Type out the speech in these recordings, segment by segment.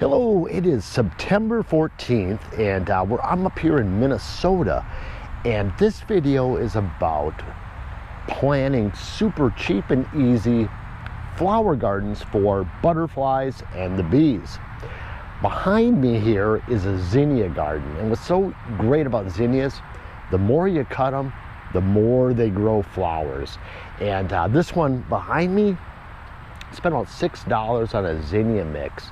Hello, it is September 14th and I'm up here in Minnesota, and this video is about planting super cheap and easy flower gardens for butterflies and the bees. Behind me here is a zinnia garden, and what's so great about zinnias, the more you cut them, the more they grow flowers. And this one behind me, I spent about $6 on a zinnia mix.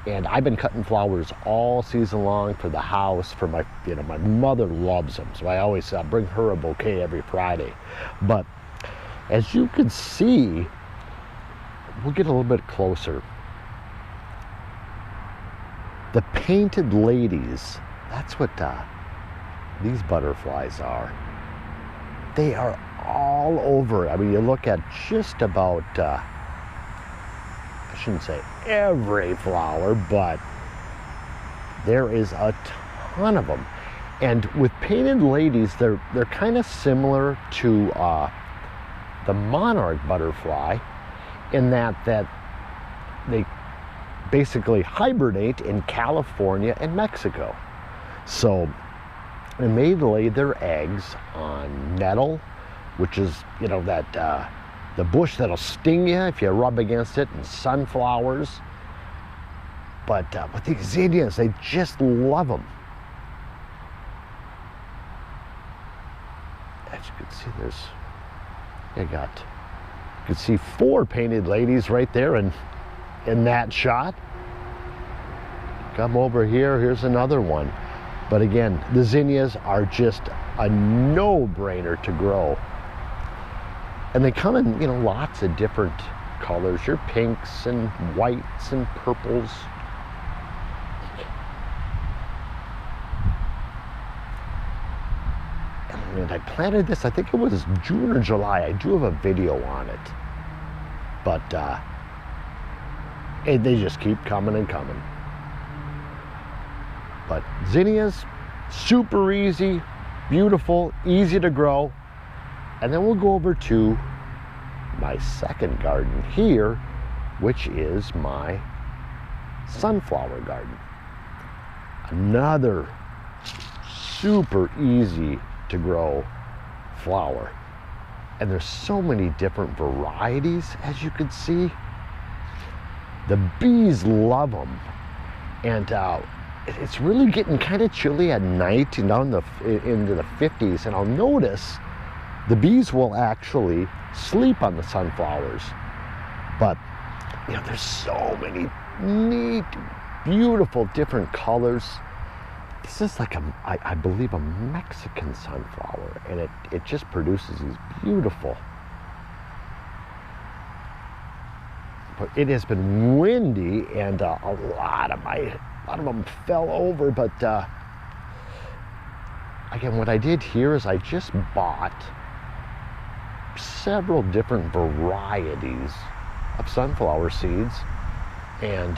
And I've been cutting flowers all season long for the house, for my, my mother loves them. So I always bring her a bouquet every Friday. But as you can see, we'll get a little bit closer. The painted ladies, that's what these butterflies are. They are all over. I mean, you look at just about, I shouldn't say every flower, but there is a ton of them. And with painted ladies, they're kind of similar to the monarch butterfly in that they basically hibernate in California and Mexico. So they may lay their eggs on nettle, which is, the bush that'll sting you if you rub against it, and sunflowers. But with these zinnias, they just love them. As you can see, you can see 4 painted ladies right there in that shot. Come over here, here's another one. But again, the zinnias are just a no-brainer to grow. And they come in, lots of different colors. Your pinks and whites and purples. And I planted this, I think it was June or July. I do have a video on it. But they just keep coming and coming. But zinnias, super easy, beautiful, easy to grow. And then we'll go over to my second garden here, which is my sunflower garden. Another super easy to grow flower. And there's so many different varieties, as you can see. The bees love them. And it's really getting kind of chilly at night, into the 50s. And I'll notice the bees will actually sleep on the sunflowers. But, there's so many neat, beautiful, different colors. This is like I believe a Mexican sunflower, and it just produces these beautiful. But it has been windy, and a lot of them fell over. But again, what I did here is I just bought several different varieties of sunflower seeds, and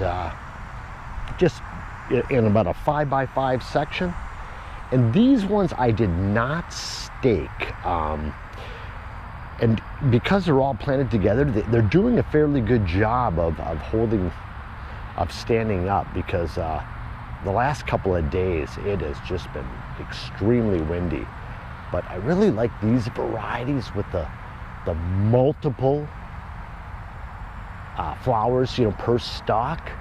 just in about a 5x5 section. And these ones I did not stake, and because they're all planted together, they're doing a fairly good job of standing up, because the last couple of days it has just been extremely windy. But I really like these varieties with the multiple flowers, per stalk.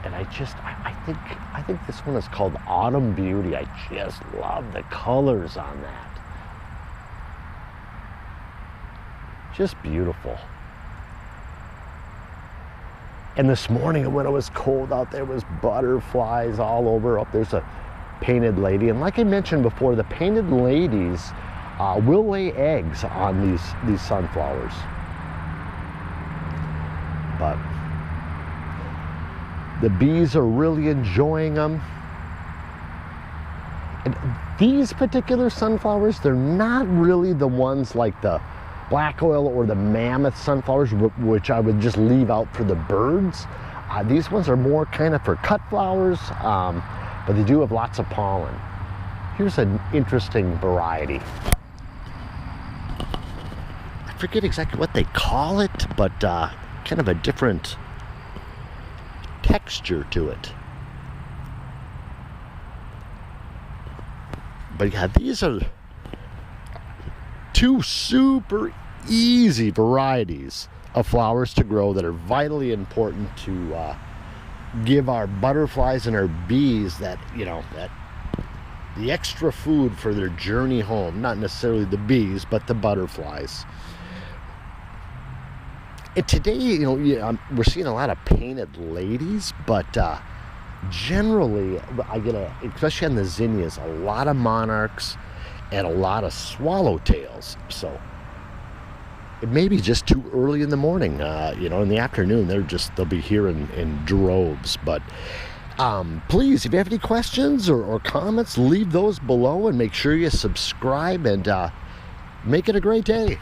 And I think this one is called Autumn Beauty. I just love the colors on that. Just beautiful. And this morning when it was cold out, there was butterflies all over. Oh, there's a painted lady. And like I mentioned before, the painted ladies will lay eggs on these sunflowers. But the bees are really enjoying them. And these particular sunflowers, they're not really the ones like the black oil or the mammoth sunflowers, which I would just leave out for the birds. These ones are more kind of for cut flowers, but they do have lots of pollen. Here's an interesting variety. I forget exactly what they call it, but kind of a different texture to it. But yeah, these are two super easy varieties of flowers to grow that are vitally important to give our butterflies and our bees that, that the extra food for their journey home. Not necessarily the bees, but the butterflies. And today, we're seeing a lot of painted ladies, but generally, I get especially on the zinnias, a lot of monarchs and a lot of swallowtails. So it may be just too early in the morning. In the afternoon, they'll be here in droves. But please, if you have any questions or comments, leave those below and make sure you subscribe and make it a great day.